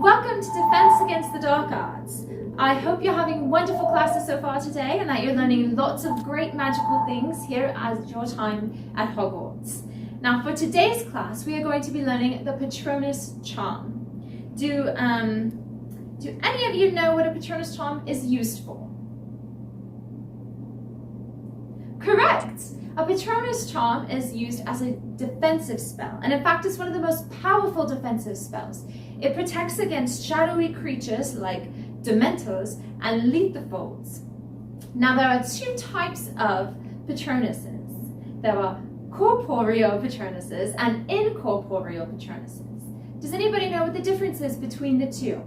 Welcome to Defense Against the Dark Arts. I hope you're having wonderful classes so far today and that you're learning lots of great magical things here at your time at Hogwarts. Now for today's class we are going to be learning the Patronus Charm. Do any of you know what a Patronus Charm is used for? Correct! A Patronus Charm is used as a defensive spell, and in fact it's one of the most powerful defensive spells. It protects against shadowy creatures like Dementors and Lethalfolds. Now there are two types of Patronuses. There are corporeal Patronuses and incorporeal Patronuses. Does anybody know what the difference is between the two?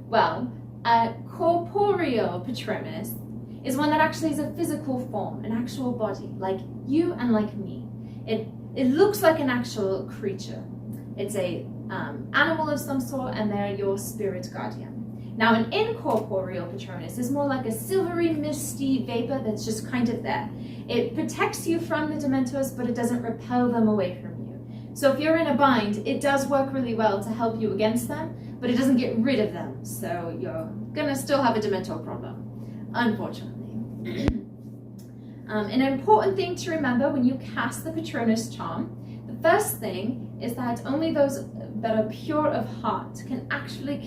Well, a corporeal Patronus is one that actually is a physical form, an actual body, like you and like me. It looks like an actual creature. It's a animal of some sort, and they're your spirit guardian. Now, an incorporeal Patronus is more like a silvery, misty vapor that's just kind of there. It protects you from the Dementors, but it doesn't repel them away from you. So if you're in a bind, it does work really well to help you against them, but it doesn't get rid of them. So you're gonna still have a Dementor problem, unfortunately. An important thing to remember when you cast the Patronus Charm, the first thing is that only those that are pure of heart can actually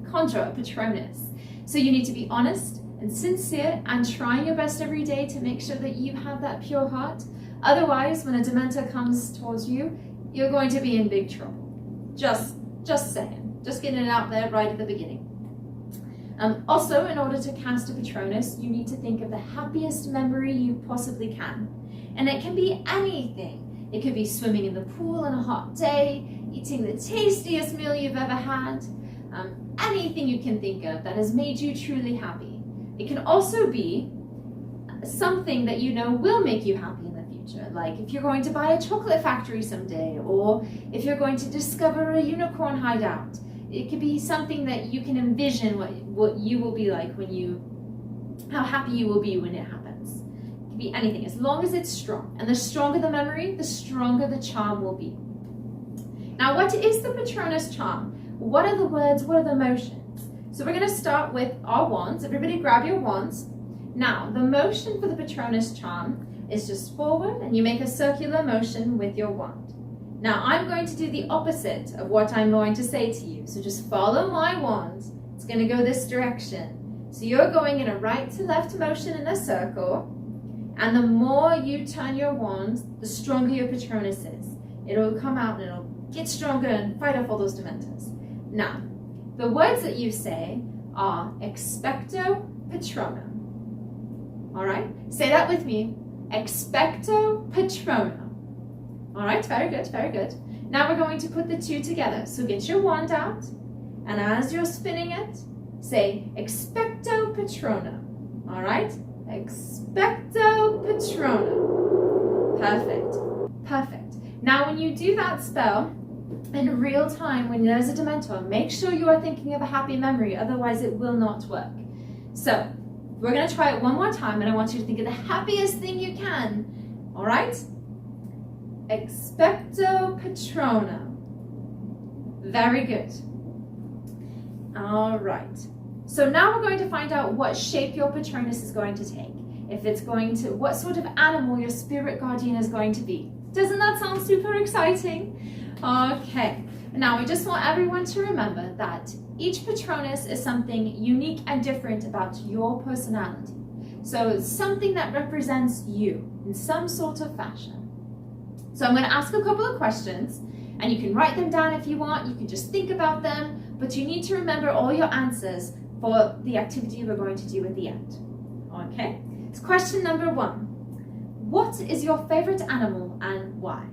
conjure a Patronus. So you need to be honest and sincere and trying your best every day to make sure that you have that pure heart. Otherwise, when a Dementor comes towards you, you're going to be in big trouble. Just saying. Just getting it out there right at the beginning. Also, in order to cast a Patronus, you need to think of the happiest memory you possibly can. And it can be anything. It could be swimming in the pool on a hot day, eating the tastiest meal you've ever had, anything you can think of that has made you truly happy. It can also be something that you know will make you happy in the future, like if you're going to buy a chocolate factory someday, or if you're going to discover a unicorn hideout. It could be something that you can envision what you will be like how happy you will be when it happens. It can be anything, as long as it's strong. And the stronger the memory, the stronger the charm will be. Now, what is the Patronus Charm? What are the words? What are the motions? So we're going to start with our wands. Everybody grab your wands. Now, the motion for the Patronus Charm is just forward, and you make a circular motion with your wand. Now, I'm going to do the opposite of what I'm going to say to you. So just follow my wand. It's going to go this direction. So you're going in a right to left motion in a circle. And the more you turn your wand, the stronger your Patronus is. It'll come out and it'll get stronger and fight off all those Dementors. Now, the words that you say are Expecto Patronum. All right? Say that with me. Expecto Patronum. All right, very good, very good. Now we're going to put the two together. So get your wand out, and as you're spinning it, say Expecto Patronum. All right? Expecto Patronum. Perfect, perfect. Now when you do that spell, in real time, when there's a Dementor, make sure you are thinking of a happy memory, otherwise it will not work. So, we're gonna try it one more time, and I want you to think of the happiest thing you can. All right? Expecto Patronum. Very good. All right. So now we're going to find out what shape your Patronus is going to take. What sort of animal your spirit guardian is going to be. Doesn't that sound super exciting? Okay. Now we just want everyone to remember that each Patronus is something unique and different about your personality. So it's something that represents you in some sort of fashion. So I'm going to ask a couple of questions, and you can write them down if you want. You can just think about them, but you need to remember all your answers for the activity we're going to do at the end. Okay? It's question number 1. What is your favorite animal and why?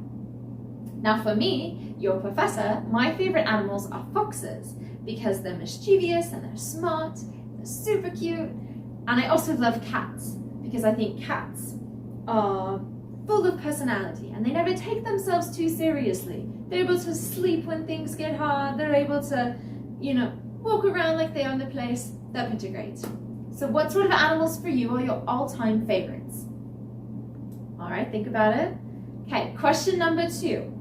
Now for me, your professor, my favorite animals are foxes because they're mischievous and they're smart, they're super cute, and I also love cats because I think cats are full of personality, and they never take themselves too seriously. They're able to sleep when things get hard. They're able to, walk around like they own the place. They're pretty great. So what sort of animals for you are your all-time favorites? All right, think about it. Okay, question number 2.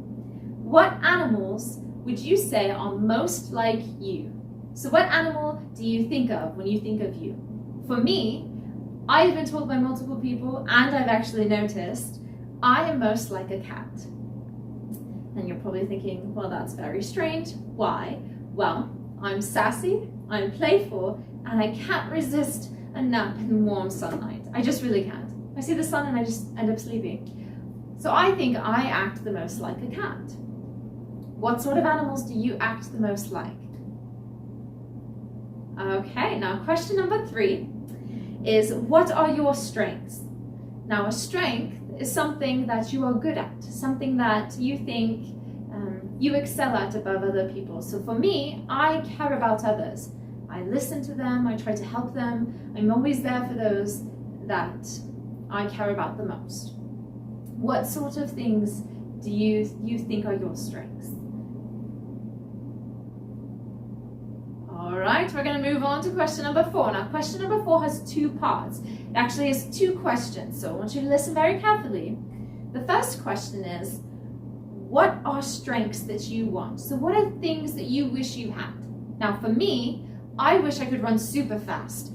what animals would you say are most like you? So what animal do you think of when you think of you? For me, I've been told by multiple people, and I've actually noticed, I am most like a cat. And you're probably thinking, well, that's very strange. Why? Well, I'm sassy, I'm playful, and I can't resist a nap in warm sunlight. I just really can't. I see the sun and I just end up sleeping. So I think I act the most like a cat. What sort of animals do you act the most like? Okay, now question number 3 is, what are your strengths? Now, a strength is something that you are good at, something that you think you excel at above other people. So for me, I care about others. I listen to them, I try to help them. I'm always there for those that I care about the most. What sort of things do you think are your strengths? All right, we're going to move on to question number 4. Now, question number 4 has 2 parts. It actually has 2 questions, so I want you to listen very carefully. The first question is, what are strengths that you want? So what are things that you wish you had? Now, for me, I wish I could run super fast.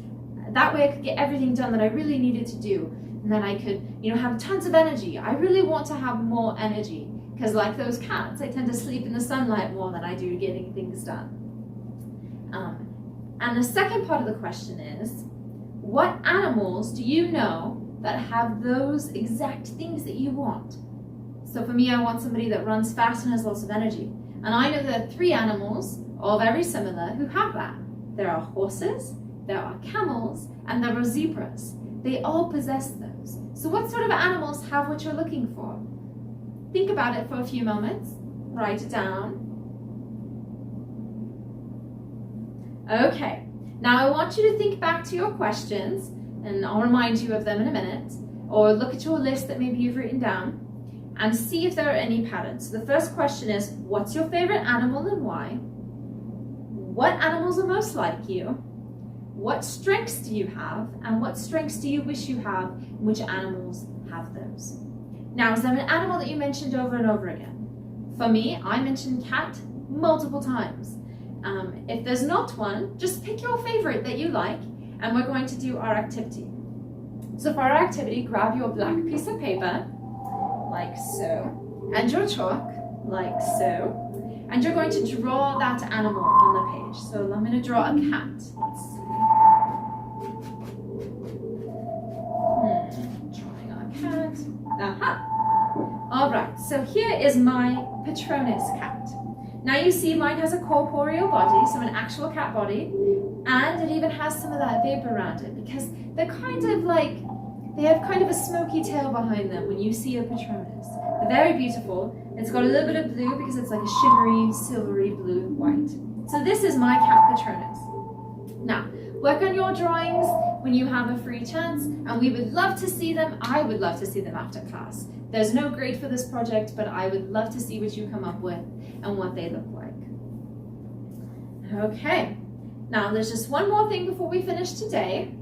That way I could get everything done that I really needed to do. And then I could, have tons of energy. I really want to have more energy because, like those cats, I tend to sleep in the sunlight more than I do getting things done. And the second part of the question is, what animals do you know that have those exact things that you want? So for me, I want somebody that runs fast and has lots of energy. And I know there are 3 animals, all very similar, who have that. There are horses, there are camels, and there are zebras. They all possess those. So what sort of animals have what you're looking for? Think about it for a few moments. Write it down. Okay, now I want you to think back to your questions, and I'll remind you of them in a minute, or look at your list that maybe you've written down and see if there are any patterns. So the first question is, what's your favorite animal and why? What animals are most like you? What strengths do you have, and what strengths do you wish you have, and which animals have those? Now, is there an animal that you mentioned over and over again? For me, I mentioned cat multiple times. If there's not one, just pick your favorite that you like, and we're going to do our activity. So for our activity, grab your black piece of paper, like so, and your chalk, like so, and you're going to draw that animal on the page. So I'm going to draw a cat. Let's see. Drawing a cat. Aha! All right, so here is my Patronus cat. Now you see mine has a corporeal body, so an actual cat body, and it even has some of that vapor around it because they're kind of like, they have kind of a smoky tail behind them when you see a Patronus. They're very beautiful. It's got a little bit of blue because it's like a shimmery, silvery blue white. So this is my cat Patronus. Now, work on your drawings when you have a free chance, and we would love to see them. I would love to see them after class. There's no grade for this project, but I would love to see what you come up with and what they look like. Okay, now there's just one more thing before we finish today.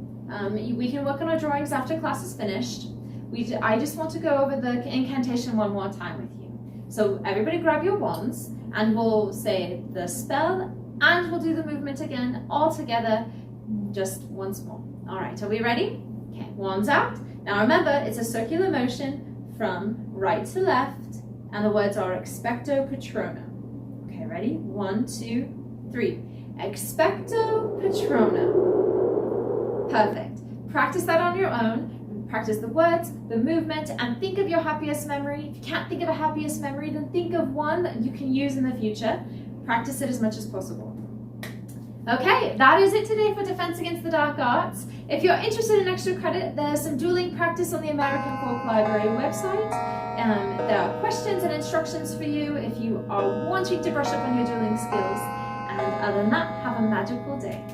We can work on our drawings after class is finished. I just want to go over the incantation one more time with you. So everybody grab your wands and we'll say the spell and we'll do the movement again all together just once more. All right, are we ready? Okay, wands out. Now remember, it's a circular motion from right to left, and the words are expecto patronum. Okay, ready? 1, 2, 3. Expecto patronum. Perfect. Practice that on your own. Practice the words, the movement, and think of your happiest memory. If you can't think of a happiest memory, then think of one that you can use in the future. Practice it as much as possible. Okay, that is it today for Defense Against the Dark Arts. If you're interested in extra credit, there's some dueling practice on the American Folk Library website. There are questions and instructions for you if you are wanting to brush up on your dueling skills. And other than that, have a magical day.